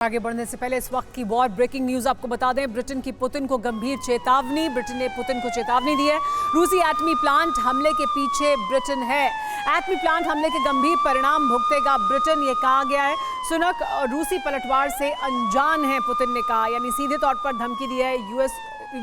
आगे बढ़ने से पहले इस वक्त की वॉर ब्रेकिंग न्यूज आपको बता दें। ब्रिटेन की पुतिन को गंभीर चेतावनी। ब्रिटेन ने पुतिन को चेतावनी दी है। रूसी एटमी प्लांट हमले के पीछे ब्रिटेन है। एटमी प्लांट हमले के गंभीर परिणाम भुगतेगा ब्रिटेन, ये कहा गया है। सुनक रूसी पलटवार से अनजान है, पुतिन ने कहा, यानी सीधे तौर पर धमकी दी है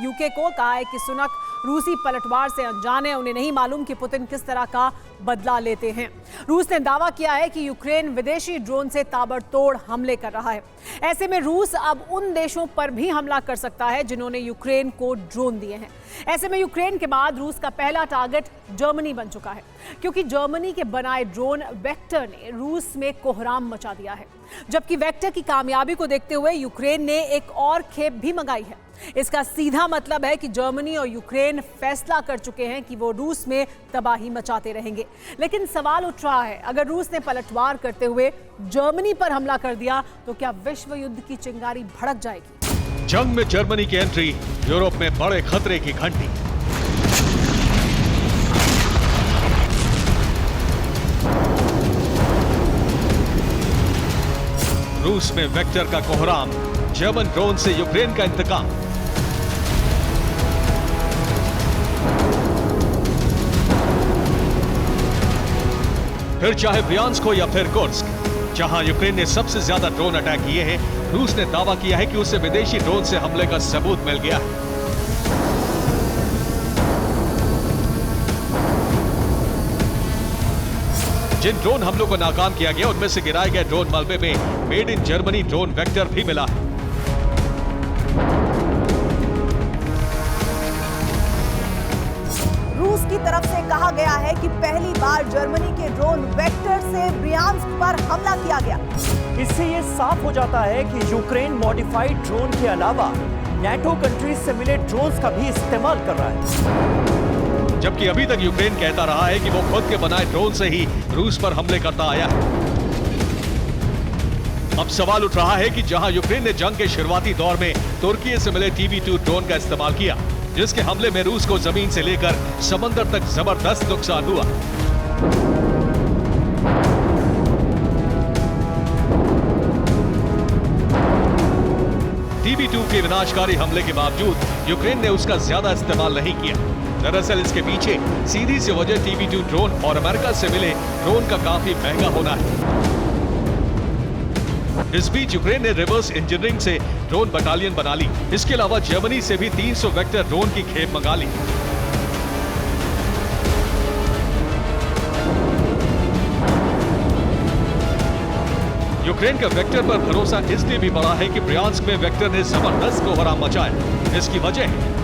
यूके को। कहा है कि सुनक रूसी पलटवार से अनजान है, उन्हें नहीं मालूम कि पुतिन किस तरह का बदला लेते हैं। रूस ने दावा किया है कि यूक्रेन विदेशी ड्रोन से ताबड़तोड़ हमले कर रहा है। ऐसे में रूस अब उन देशों पर भी हमला कर सकता है जिन्होंने यूक्रेन को ड्रोन दिए हैं। ऐसे में यूक्रेन के बाद रूस का पहला टारगेट जर्मनी बन चुका है, क्योंकि जर्मनी के बनाए ड्रोन वेक्टर ने रूस में कोहराम मचा दिया है। जबकि वेक्टर की कामयाबी को देखते हुए यूक्रेन ने एक और खेप भी मंगाई है। इसका सीधा मतलब है कि जर्मनी और यूक्रेन फैसला कर चुके हैं कि वो रूस में तबाही मचाते रहेंगे। लेकिन सवाल उठ रहा है, अगर रूस ने पलटवार करते हुए जर्मनी पर हमला कर दिया तो क्या विश्व युद्ध की चिंगारी भड़क जाएगी? जंग में जर्मनी की एंट्री यूरोप में बड़े खतरे की घंटी। रूस में वेक्टर का कोहराम, जर्मन ड्रोन से यूक्रेन का इंतकाम। फिर चाहे ब्रियांस्क हो या फिर कुर्स्क, जहां यूक्रेन ने सबसे ज्यादा ड्रोन अटैक किए हैं, रूस ने दावा किया है कि उसे विदेशी ड्रोन से हमले का सबूत मिल गया है। जिन ड्रोन हमलों को नाकाम किया गया, उनमें से गिराए गए ड्रोन मलबे में made in Germany drone vector भी मिला है। रूस की तरफ से कहा गया है कि पहली बार जर्मनी के ड्रोन वेक्टर से ब्रियांस्क पर हमला किया गया। इससे ये साफ हो जाता है कि यूक्रेन मॉडिफाइड ड्रोन के अलावा नेटो कंट्रीज से मिले ड्रोन्स का भी इस्तेमाल कर रहा है। जबकि अभी तक यूक्रेन कहता रहा है कि वो खुद के बनाए ड्रोन से ही रूस पर हमले करता आया है। अब सवाल उठ रहा है कि जहां यूक्रेन ने जंग के शुरुआती दौर में तुर्की से मिले TB2 ड्रोन का इस्तेमाल किया, जिसके हमले में रूस को जमीन से लेकर समंदर तक जबरदस्त नुकसान हुआ। TB2 के विनाशकारी हमले के बावजूद यूक्रेन ने उसका ज्यादा इस्तेमाल नहीं किया। दरअसल इसके पीछे सीधी सी वजह TB2 ड्रोन और अमेरिका से मिले ड्रोन का काफी महंगा होना है। इस बीच यूक्रेन ने रिवर्स इंजीनियरिंग से ड्रोन बटालियन बना ली। इसके अलावा जर्मनी से भी 300 वेक्टर ड्रोन की खेप मंगा ली। यूक्रेन का वेक्टर पर भरोसा इसलिए भी बढ़ा है कि ब्रियांस्क में वेक्टर ने जबरदस्त कोहराम मचाया। इसकी वजह है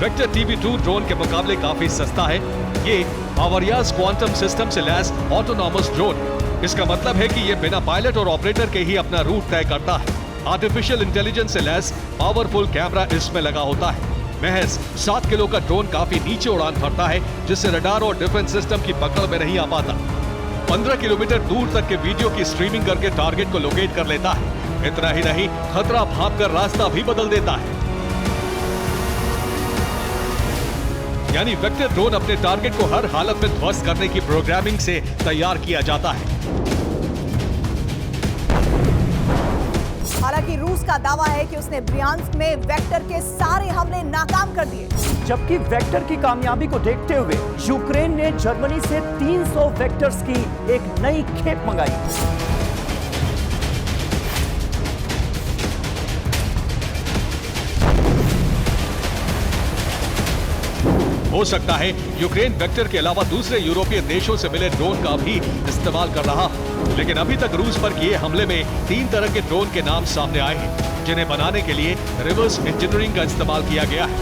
वेक्टर TB2 ड्रोन के मुकाबले काफी सस्ता है। ये बावरियाज क्वांटम सिस्टम से लैस ऑटोनॉमस ड्रोन। इसका मतलब है कि ये बिना पायलट और ऑपरेटर के ही अपना रूट तय करता है। आर्टिफिशियल इंटेलिजेंस से लैस पावरफुल कैमरा इसमें लगा होता है। महज 7 किलो का ड्रोन काफी नीचे उड़ान भरता है, जिससे रडार और डिफेंस सिस्टम की पकड़ में नहीं आ पाता। 15 किलोमीटर दूर तक के वीडियो की स्ट्रीमिंग करके टारगेट को लोकेट कर लेता है। इतना ही नहीं, खतरा भांपकर रास्ता भी बदल देता है। यानी वेक्टर ड्रोन अपने टारगेट को हर हालत में ध्वस्त करने की प्रोग्रामिंग से तैयार किया जाता है। हालांकि रूस का दावा है कि उसने ब्रियांस्क में वेक्टर के सारे हमले नाकाम कर दिए। जबकि वेक्टर की कामयाबी को देखते हुए यूक्रेन ने जर्मनी से 300 वेक्टर्स की एक नई खेप मंगाई। हो सकता है यूक्रेन वेक्टर के अलावा दूसरे यूरोपीय देशों से मिले ड्रोन का भी इस्तेमाल कर रहा हो। लेकिन अभी तक रूस पर किए हमले में 3 तरह के ड्रोन के नाम सामने आए हैं, जिन्हें बनाने के लिए रिवर्स इंजीनियरिंग का इस्तेमाल किया गया है।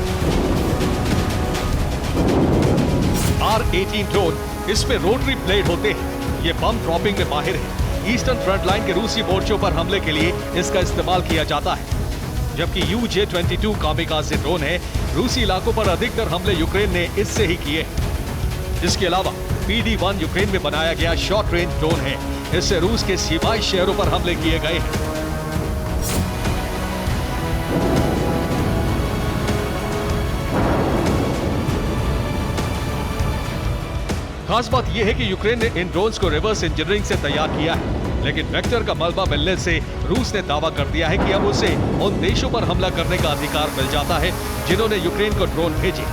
R-18 ड्रोन, इसमें रोटरी ब्लेड होते हैं। ये बम ड्रॉपिंग में माहिर है। ईस्टर्न फ्रंट लाइन के रूसी मोर्चों पर हमले के लिए इसका इस्तेमाल किया जाता है। जबकि UJ-22 कामिकाज़े ड्रोन है। रूसी इलाकों पर अधिकतर हमले यूक्रेन ने इससे ही किए। इसके अलावा PD-1 यूक्रेन में बनाया गया शॉर्ट रेंज ड्रोन है। इससे रूस के सीमाई शहरों पर हमले किए गए हैं। खास बात यह है कि यूक्रेन ने इन ड्रोन्स को रिवर्स इंजीनियरिंग से तैयार किया है। लेकिन वेक्टर का मलबा मिलने से रूस ने दावा कर दिया है कि अब उसे उन देशों पर हमला करने का अधिकार मिल जाता है जिन्होंने यूक्रेन को ड्रोन भेजे।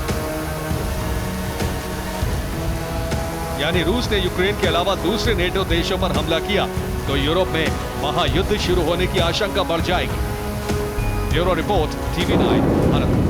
यानी रूस ने यूक्रेन के अलावा दूसरे नेटो देशों पर हमला किया तो यूरोप में महायुद्ध शुरू होने की आशंका बढ़ जाएगी। Bureau report, TV9 Bharat.